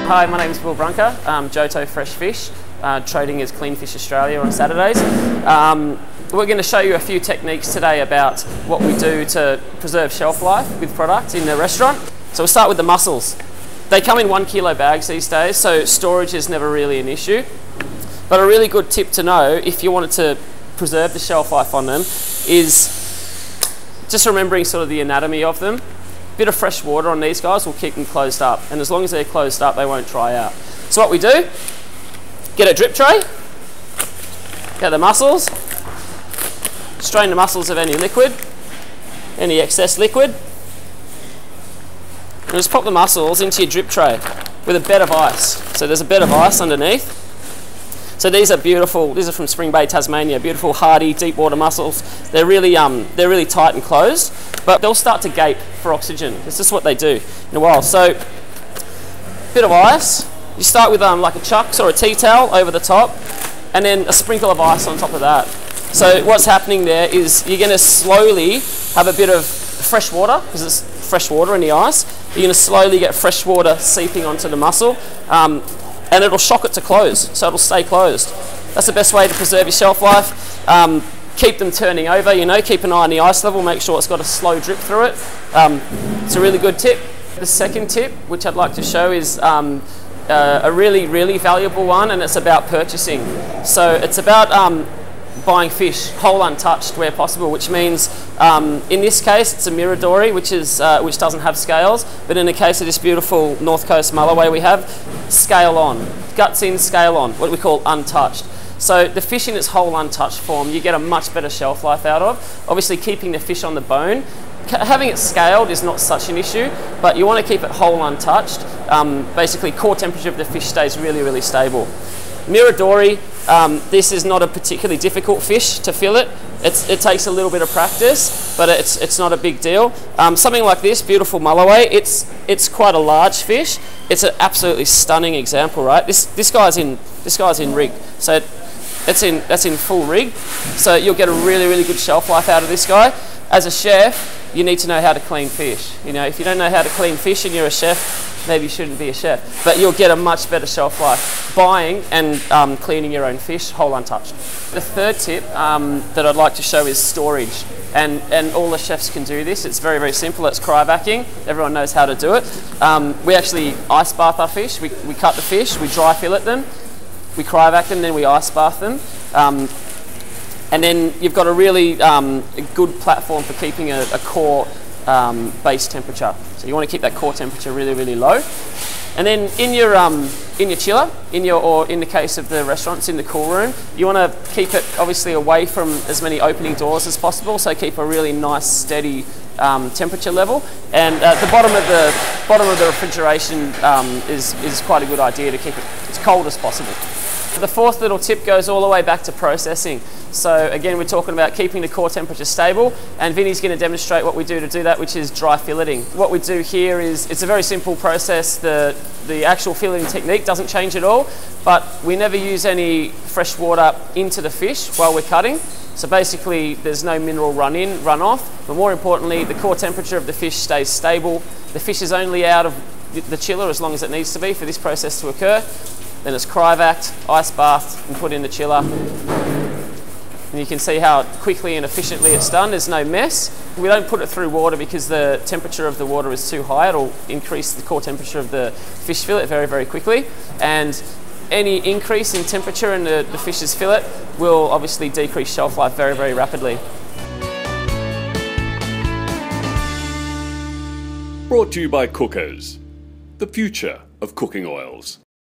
Hi, my name is Brunker. Joto Fresh Fish, trading as Clean Fish Australia on Saturdays. We're going to show you a few techniques today about what we do to preserve shelf life with products in the restaurant. So we'll start with the mussels. They come in 1 kilo bags these days, so storage is never really an issue. But a really good tip to know if you wanted to preserve the shelf life on them is just remembering sort of the anatomy of them. A bit of fresh water on these guys will keep them closed up, and as long as they're closed up they won't dry out. So what we do, get a drip tray, get the mussels, strain the mussels of any liquid, any excess liquid, and just pop the mussels into your drip tray with a bed of ice. So there's a bed of ice underneath. So these are beautiful. These are from Spring Bay, Tasmania. Beautiful, hardy, deep water mussels. They're really tight and closed, but they'll start to gape for oxygen. It's just what they do in a while. So, bit of ice. You start with like a chucks or a tea towel over the top, and then a sprinkle of ice on top of that. So what's happening there is you're going to slowly have a bit of fresh water, because it's fresh water in the ice. You're going to slowly get fresh water seeping onto the mussel. And it'll shock it to close, so it'll stay closed. That's the best way to preserve your shelf life. Keep them turning over, you know, keep an eye on the ice level, make sure it's got a slow drip through it. It's a really good tip. The second tip, which I'd like to show, is a really valuable one, and it's about purchasing. So it's about buying fish whole untouched where possible, which means in this case it's a mirror dory, which doesn't have scales, but in the case of this beautiful North Coast mulloway we have, scale on, guts in, scale on, what we call untouched. So the fish in its whole untouched form you get a much better shelf life out of. Obviously keeping the fish on the bone, having it scaled is not such an issue, but you want to keep it whole untouched. Basically core temperature of the fish stays really stable. Mirror dory, this is not a particularly difficult fish to fillet. It takes a little bit of practice, but it's not a big deal. Something like this, beautiful mulloway, it's quite a large fish. It's an absolutely stunning example, right? This guy's in rig, so that's in full rig. So you'll get a really good shelf life out of this guy. As a chef, you need to know how to clean fish. You know, if you don't know how to clean fish and you're a chef, maybe you shouldn't be a chef, but you'll get a much better shelf life buying and cleaning your own fish whole untouched. The third tip that I'd like to show is storage, and all the chefs can do this. It's very simple. It's cryovacking. Everyone knows how to do it. We actually ice bath our fish. We cut the fish, we dry fillet them, we cryovac them, then we ice bath them. And then you've got a really good platform for keeping a core base temperature. So you want to keep that core temperature really low. And then in your chiller, or in the case of the restaurants, in the cool room, you want to keep it obviously away from as many opening doors as possible. So keep a really nice steady temperature level. And the bottom of the refrigeration is quite a good idea to keep it as cold as possible. The fourth little tip goes all the way back to processing. So again, we're talking about keeping the core temperature stable, and Vinny's going to demonstrate what we do to do that, which is dry filleting. What we do here is, it's a very simple process. The actual filleting technique doesn't change at all, but we never use any fresh water into the fish while we're cutting. So basically there's no mineral run in, run off, but more importantly, the core temperature of the fish stays stable. The fish is only out of the chiller as long as it needs to be for this process to occur. Then it's cryovac'd, ice bathed, and put in the chiller. And you can see how quickly and efficiently it's done. There's no mess. We don't put it through water because the temperature of the water is too high. It'll increase the core temperature of the fish fillet very quickly. And any increase in temperature in the fish's fillet will obviously decrease shelf life very rapidly. Brought to you by Cookers, the future of cooking oils.